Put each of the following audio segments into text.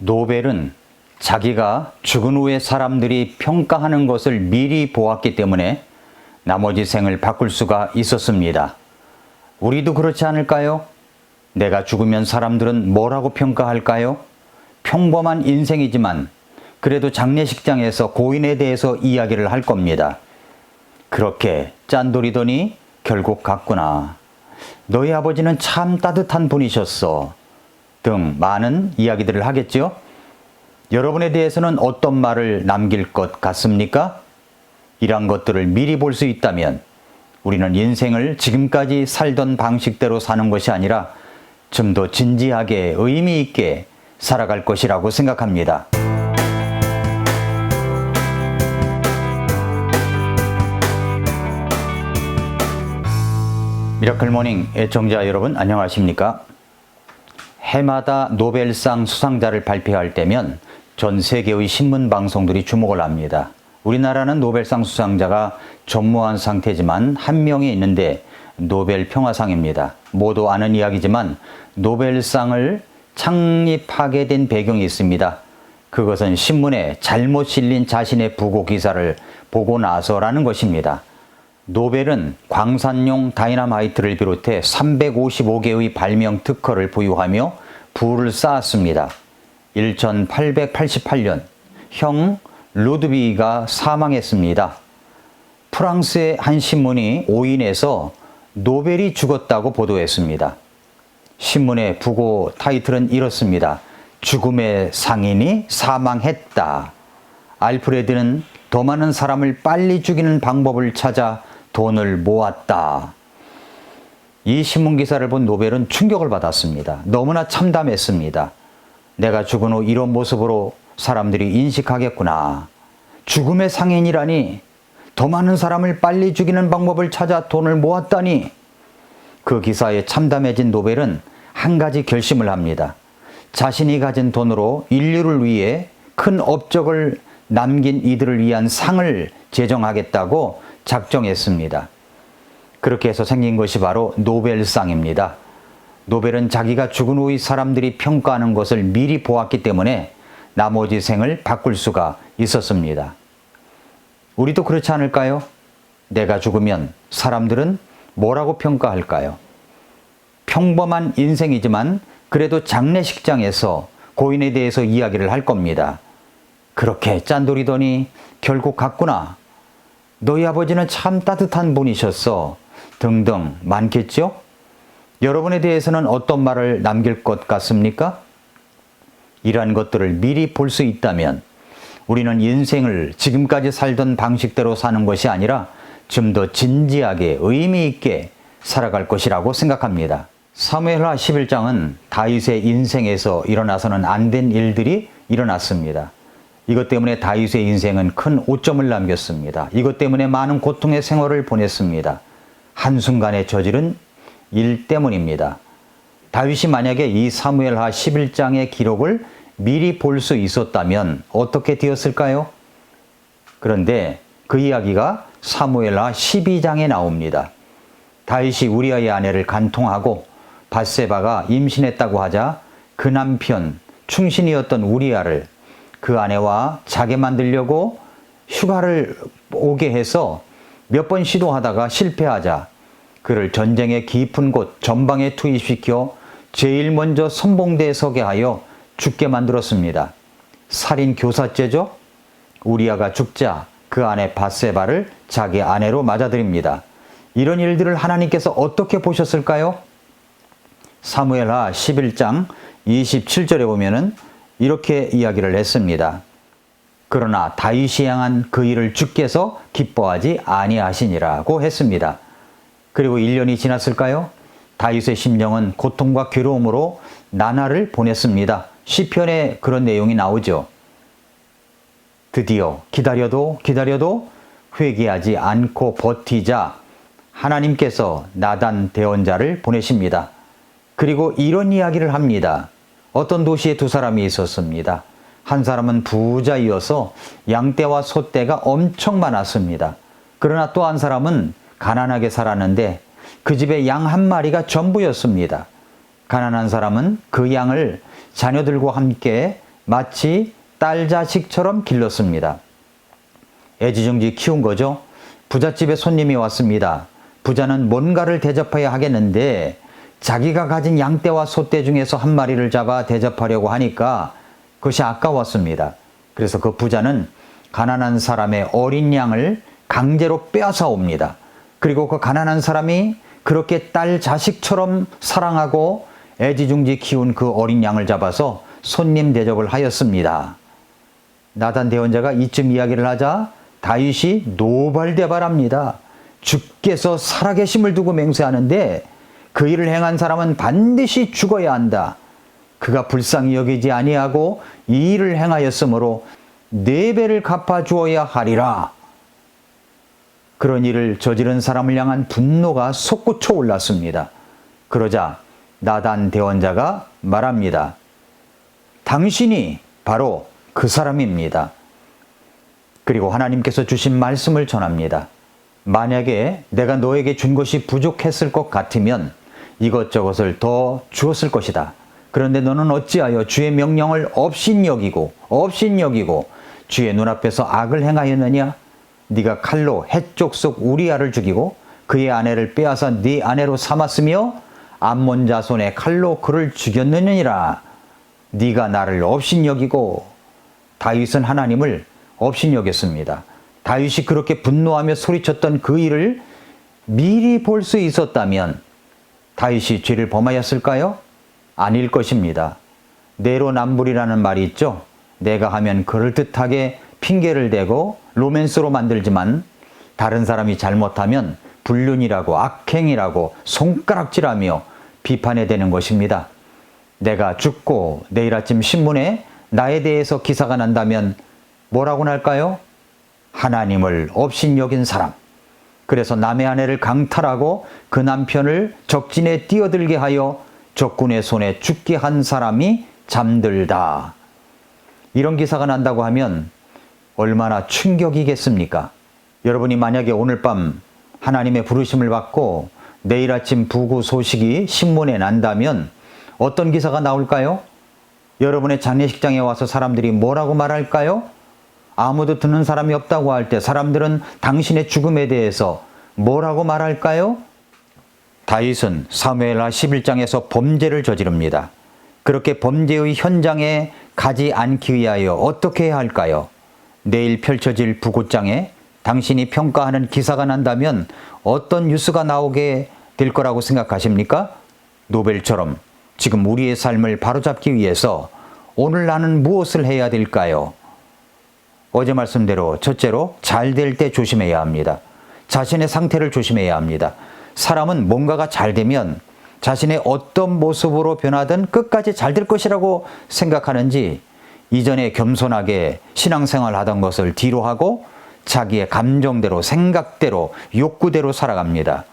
노벨은 자기가 죽은 후에 사람들이 평가하는 것을 미리 보았기 때문에 나머지 생을 바꿀 수가 있었습니다. 우리도 그렇지 않을까요? 내가 죽으면 사람들은 뭐라고 평가할까요? 평범한 인생이지만 그래도 장례식장에서 고인에 대해서 이야기를 할 겁니다. 그렇게 짠돌이더니 결국 갔구나. 너희 아버지는 참 따뜻한 분이셨어. 등 많은 이야기들을 하겠죠? 여러분에 대해서는 어떤 말을 남길 것 같습니까? 이러한 것들을 미리 볼 수 있다면 우리는 인생을 지금까지 살던 방식대로 사는 것이 아니라 좀 더 진지하게 의미 있게 살아갈 것이라고 생각합니다. 미라클모닝 애청자 여러분 안녕하십니까? 해마다 노벨상 수상자를 발표할 때면 전 세계의 신문 방송들이 주목을 합니다. 우리나라는 노벨상 수상자가 전무한 상태지만 한 명이 있는데 노벨 평화상입니다. 모두 아는 이야기지만 노벨상을 창립하게 된 배경이 있습니다. 그것은 신문에 잘못 실린 자신의 부고 기사를 보고 나서라는 것입니다. 노벨은 광산용 다이너마이트를 비롯해 355개의 발명 특허를 보유하며 부를 쌓았습니다. 1888년 형 루드비히가 사망했습니다. 프랑스의 한 신문이 오인해서 노벨이 죽었다고 보도했습니다. 신문의 부고 타이틀은 이렇습니다. 죽음의 상인이 사망했다. 알프레드는 더 많은 사람을 빨리 죽이는 방법을 찾아 돈을 모았다. 이 신문 기사를 본 노벨은 충격을 받았습니다. 너무나 참담했습니다. 내가 죽은 후 이런 모습으로 사람들이 인식하겠구나. 죽음의 상인이라니, 더 많은 사람을 빨리 죽이는 방법을 찾아 돈을 모았다니. 그 기사에 참담해진 노벨은 한 가지 결심을 합니다. 자신이 가진 돈으로 인류를 위해 큰 업적을 남긴 이들을 위한 상을 제정하겠다고 작정했습니다. 그렇게 해서 생긴 것이 바로 노벨상입니다. 노벨은 자기가 죽은 후의 사람들이 평가하는 것을 미리 보았기 때문에 나머지 생을 바꿀 수가 있었습니다. 우리도 그렇지 않을까요? 내가 죽으면 사람들은 뭐라고 평가할까요? 평범한 인생이지만 그래도 장례식장에서 고인에 대해서 이야기를 할 겁니다. 그렇게 짠돌이더니 결국 갔구나. 너희 아버지는 참 따뜻한 분이셨어. 등등 많겠죠? 여러분에 대해서는 어떤 말을 남길 것 같습니까? 이러한 것들을 미리 볼 수 있다면 우리는 인생을 지금까지 살던 방식대로 사는 것이 아니라 좀 더 진지하게 의미 있게 살아갈 것이라고 생각합니다. 사무엘하 11장은 다윗의 인생에서 일어나서는 안 된 일들이 일어났습니다. 이것 때문에 다윗의 인생은 큰 오점을 남겼습니다. 이것 때문에 많은 고통의 생활을 보냈습니다. 한순간에 저지른 일 때문입니다. 다윗이 만약에 이 사무엘하 11장의 기록을 미리 볼 수 있었다면 어떻게 되었을까요? 그런데 그 이야기가 사무엘하 12장에 나옵니다. 다윗이 우리아의 아내를 간통하고 밧세바가 임신했다고 하자 그 남편 충신이었던 우리아를 그 아내와 자게 만들려고 휴가를 오게 해서 몇 번 시도하다가 실패하자 그를 전쟁의 깊은 곳 전방에 투입시켜 제일 먼저 선봉대에 서게 하여 죽게 만들었습니다. 살인 교사죄죠? 우리아가 죽자 그 아내 밧세바를 자기 아내로 맞아들입니다. 이런 일들을 하나님께서 어떻게 보셨을까요? 사무엘하 11장 27절에 보면은 이렇게 이야기를 했습니다. 그러나 다윗이 향한 그 일을 주께서 기뻐하지 아니하시니라고 했습니다. 그리고 1년이 지났을까요? 다윗의 심령은 고통과 괴로움으로 나날을 보냈습니다. 시편에 그런 내용이 나오죠. 드디어 기다려도 회개하지 않고 버티자 하나님께서 나단 대언자를 보내십니다. 그리고 이런 이야기를 합니다. 어떤 도시에 두 사람이 있었습니다. 한 사람은 부자이어서 양떼와 소떼가 엄청 많았습니다. 그러나 또 한 사람은 가난하게 살았는데 그 집에 양 한 마리가 전부였습니다. 가난한 사람은 그 양을 자녀들과 함께 마치 딸 자식처럼 길렀습니다. 애지중지 키운 거죠. 부잣집에 손님이 왔습니다. 부자는 뭔가를 대접해야 하겠는데 자기가 가진 양떼와 소떼 중에서 한 마리를 잡아 대접하려고 하니까 그것이 아까웠습니다. 그래서 그 부자는 가난한 사람의 어린 양을 강제로 빼앗아 옵니다. 그리고 그 가난한 사람이 그렇게 딸 자식처럼 사랑하고 애지중지 키운 그 어린 양을 잡아서 손님 대접을 하였습니다. 나단 대원자가 이쯤 이야기를 하자 다윗이 노발대발합니다. 주께서 살아계심을 두고 맹세하는데 그 일을 행한 사람은 반드시 죽어야 한다. 그가 불쌍히 여기지 아니하고 이 일을 행하였으므로 4배를 갚아주어야 하리라. 그런 일을 저지른 사람을 향한 분노가 솟구쳐 올랐습니다. 그러자 나단 대원자가 말합니다. 당신이 바로 그 사람입니다. 그리고 하나님께서 주신 말씀을 전합니다. 만약에 내가 너에게 준 것이 부족했을 것 같으면 이것저것을 더 주었을 것이다. 그런데 너는 어찌하여 주의 명령을 업신여기고 주의 눈앞에서 악을 행하였느냐? 네가 칼로 헷족 속 우리아를 죽이고 그의 아내를 빼앗아 네 아내로 삼았으며 암몬 자손의 칼로 그를 죽였느니라. 네가 나를 업신여기고. 다윗은 하나님을 업신여겼습니다. 다윗이 그렇게 분노하며 소리쳤던 그 일을 미리 볼 수 있었다면 다윗이 죄를 범하였을까요? 아닐 것입니다. 내로남불이라는 말이 있죠. 내가 하면 그럴듯하게 핑계를 대고 로맨스로 만들지만 다른 사람이 잘못하면 불륜이라고 악행이라고 손가락질하며 비판해 대는 것입니다. 내가 죽고 내일 아침 신문에 나에 대해서 기사가 난다면 뭐라고 날까요? 하나님을 업신여긴 사람. 그래서 남의 아내를 강탈하고 그 남편을 적진에 뛰어들게 하여 적군의 손에 죽게 한 사람이 잠들다. 이런 기사가 난다고 하면 얼마나 충격이겠습니까? 여러분이 만약에 오늘 밤 하나님의 부르심을 받고 내일 아침 부고 소식이 신문에 난다면 어떤 기사가 나올까요? 여러분의 장례식장에 와서 사람들이 뭐라고 말할까요? 아무도 듣는 사람이 없다고 할 때 사람들은 당신의 죽음에 대해서 뭐라고 말할까요? 다윗은 사무엘하 11장에서 범죄를 저지릅니다. 그렇게 범죄의 현장에 가지 않기 위하여 어떻게 해야 할까요? 내일 펼쳐질 부고장에 당신이 평가하는 기사가 난다면 어떤 뉴스가 나오게 될 거라고 생각하십니까? 노벨처럼 지금 우리의 삶을 바로잡기 위해서 오늘 나는 무엇을 해야 될까요? 어제 말씀대로 첫째로 잘 될 때 조심해야 합니다. 자신의 상태를 조심해야 합니다. 사람은 뭔가가 잘 되면 자신의 어떤 모습으로 변하든 끝까지 잘 될 것이라고 생각하는지 이전에 겸손하게 신앙생활 하던 것을 뒤로 하고 자기의 감정대로 생각대로 욕구대로 살아갑니다.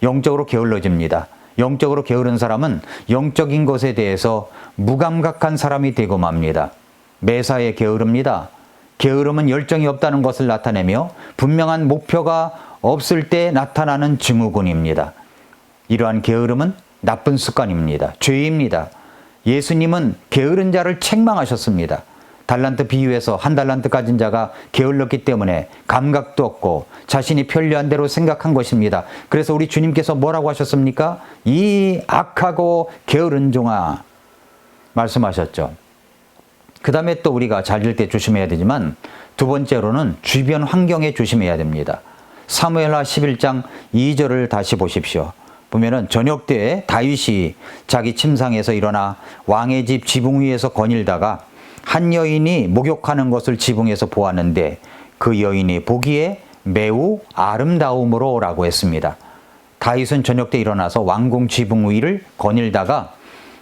영적으로 게을러집니다. 영적으로 게으른 사람은 영적인 것에 대해서 무감각한 사람이 되고 맙니다. 매사에 게으릅니다. 게으름은 열정이 없다는 것을 나타내며 분명한 목표가 없을 때 나타나는 증후군입니다. 이러한 게으름은 나쁜 습관입니다. 죄입니다. 예수님은 게으른 자를 책망하셨습니다. 달란트 비유에서 1달란트 가진 자가 게을렀기 때문에 감각도 없고 자신이 편리한 대로 생각한 것입니다. 그래서 우리 주님께서 뭐라고 하셨습니까? 이 악하고 게으른 종아 말씀하셨죠. 그 다음에 또 우리가 잘 될 때 조심해야 되지만 두 번째로는 주변 환경에 조심해야 됩니다. 사무엘하 11장 2절을 다시 보십시오. 보면은 저녁 때에 다윗이 자기 침상에서 일어나 왕의 집 지붕 위에서 거닐다가 한 여인이 목욕하는 것을 지붕에서 보았는데 그 여인이 보기에 매우 아름다움으로 라고 했습니다. 다윗은 저녁 때 일어나서 왕궁 지붕 위를 거닐다가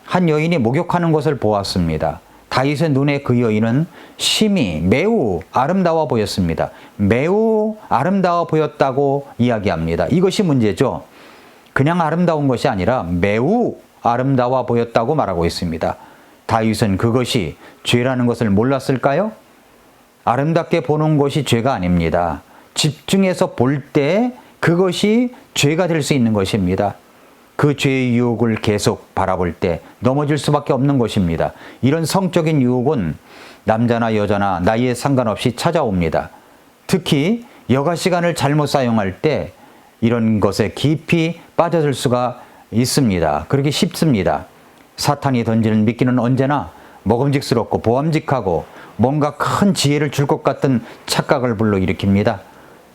한 여인이 목욕하는 것을 보았습니다. 다윗의 눈에 그 여인은 심히 매우 아름다워 보였습니다. 매우 아름다워 보였다고 이야기합니다. 이것이 문제죠. 그냥 아름다운 것이 아니라 매우 아름다워 보였다고 말하고 있습니다. 다윗은 그것이 죄라는 것을 몰랐을까요? 아름답게 보는 것이 죄가 아닙니다. 집중해서 볼 때 그것이 죄가 될 수 있는 것입니다. 그 죄의 유혹을 계속 바라볼 때 넘어질 수밖에 없는 것입니다. 이런 성적인 유혹은 남자나 여자나 나이에 상관없이 찾아옵니다. 특히 여가 시간을 잘못 사용할 때 이런 것에 깊이 빠져들 수가 있습니다. 그러기 쉽습니다. 사탄이 던지는 미끼는 언제나 먹음직스럽고 보암직하고 뭔가 큰 지혜를 줄 것 같은 착각을 불러일으킵니다.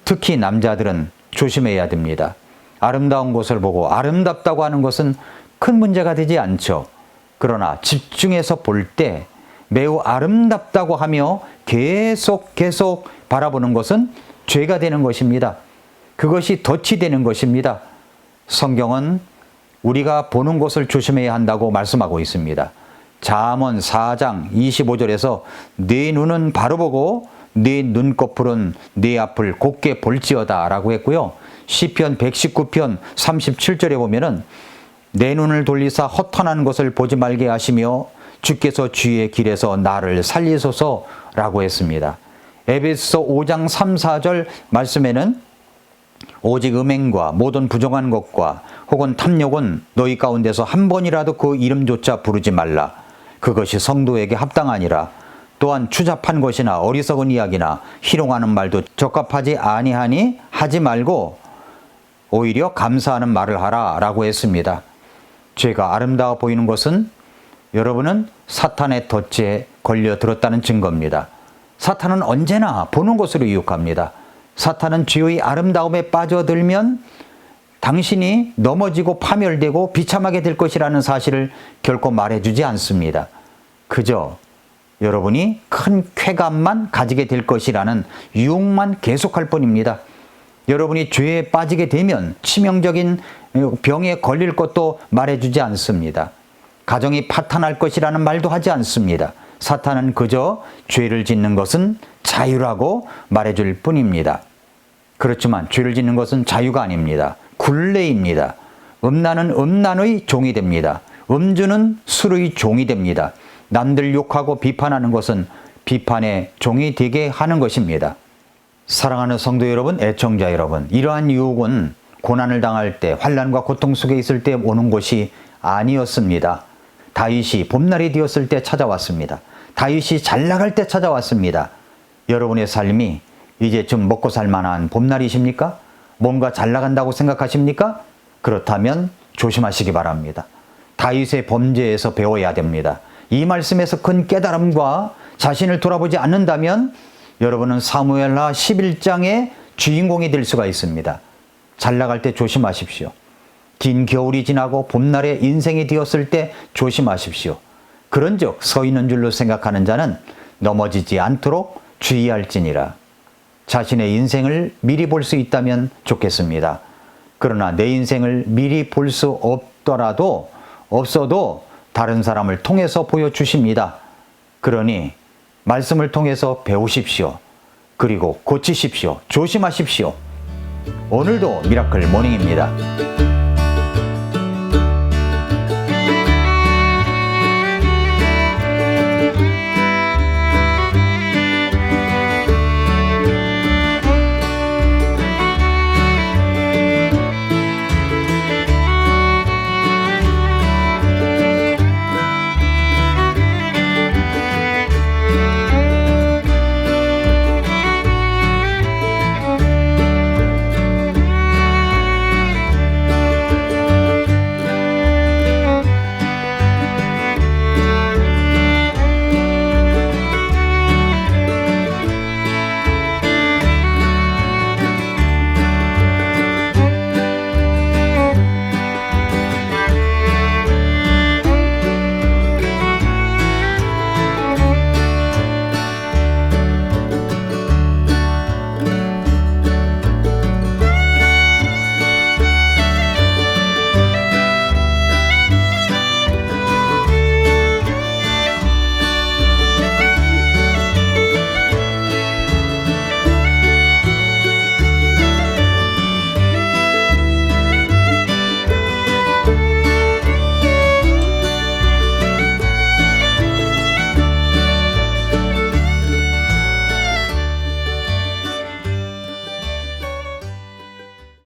특히 남자들은 조심해야 됩니다. 아름다운 것을 보고 아름답다고 하는 것은 큰 문제가 되지 않죠. 그러나 집중해서 볼 때 매우 아름답다고 하며 계속 바라보는 것은 죄가 되는 것입니다. 그것이 덫이 되는 것입니다. 성경은 우리가 보는 것을 조심해야 한다고 말씀하고 있습니다. 잠언 4장 25절에서 네 눈은 바로 보고 네 눈꺼풀은 네 앞을 곱게 볼지어다 라고 했고요. 시편 119편 37절에 보면은 내 눈을 돌리사 허탄한 것을 보지 말게 하시며 주께서 주의 길에서 나를 살리소서라고 했습니다. 에베소 5장 3, 4절 말씀에는 오직 음행과 모든 부정한 것과 혹은 탐욕은 너희 가운데서 한 번이라도 그 이름조차 부르지 말라. 그것이 성도에게 합당하니라. 또한 추잡한 것이나 어리석은 이야기나 희롱하는 말도 적합하지 아니하니 하지 말고 오히려 감사하는 말을 하라 라고 했습니다. 죄가 아름다워 보이는 것은 여러분은 사탄의 덫에 걸려들었다는 증거입니다. 사탄은 언제나 보는 것으로 유혹합니다. 사탄은 죄의 아름다움에 빠져들면 당신이 넘어지고 파멸되고 비참하게 될 것이라는 사실을 결코 말해주지 않습니다. 그저 여러분이 큰 쾌감만 가지게 될 것이라는 유혹만 계속할 뿐입니다. 여러분이 죄에 빠지게 되면 치명적인 병에 걸릴 것도 말해주지 않습니다. 가정이 파탄할 것이라는 말도 하지 않습니다. 사탄은 그저 죄를 짓는 것은 자유라고 말해줄 뿐입니다. 그렇지만 죄를 짓는 것은 자유가 아닙니다. 굴레입니다. 음란은 음란의 종이 됩니다. 음주는 술의 종이 됩니다. 남들 욕하고 비판하는 것은 비판의 종이 되게 하는 것입니다. 사랑하는 성도 여러분, 애청자 여러분, 이러한 유혹은 고난을 당할 때, 환난과 고통 속에 있을 때 오는 것이 아니었습니다. 다윗이 봄날이 되었을 때 찾아왔습니다. 다윗이 잘 나갈 때 찾아왔습니다. 여러분의 삶이 이제 좀 먹고 살 만한 봄날이십니까? 뭔가 잘 나간다고 생각하십니까? 그렇다면 조심하시기 바랍니다. 다윗의 범죄에서 배워야 됩니다. 이 말씀에서 큰 깨달음과 자신을 돌아보지 않는다면 여러분은 사무엘하 11장의 주인공이 될 수가 있습니다. 잘 나갈 때 조심하십시오. 긴 겨울이 지나고 봄날에 인생이 되었을 때 조심하십시오. 그런즉 서 있는 줄로 생각하는 자는 넘어지지 않도록 주의할지니라. 자신의 인생을 미리 볼 수 있다면 좋겠습니다. 그러나 내 인생을 미리 볼 수 없어도 다른 사람을 통해서 보여주십니다. 그러니 말씀을 통해서 배우십시오. 그리고 고치십시오. 조심하십시오. 오늘도 미라클 모닝입니다.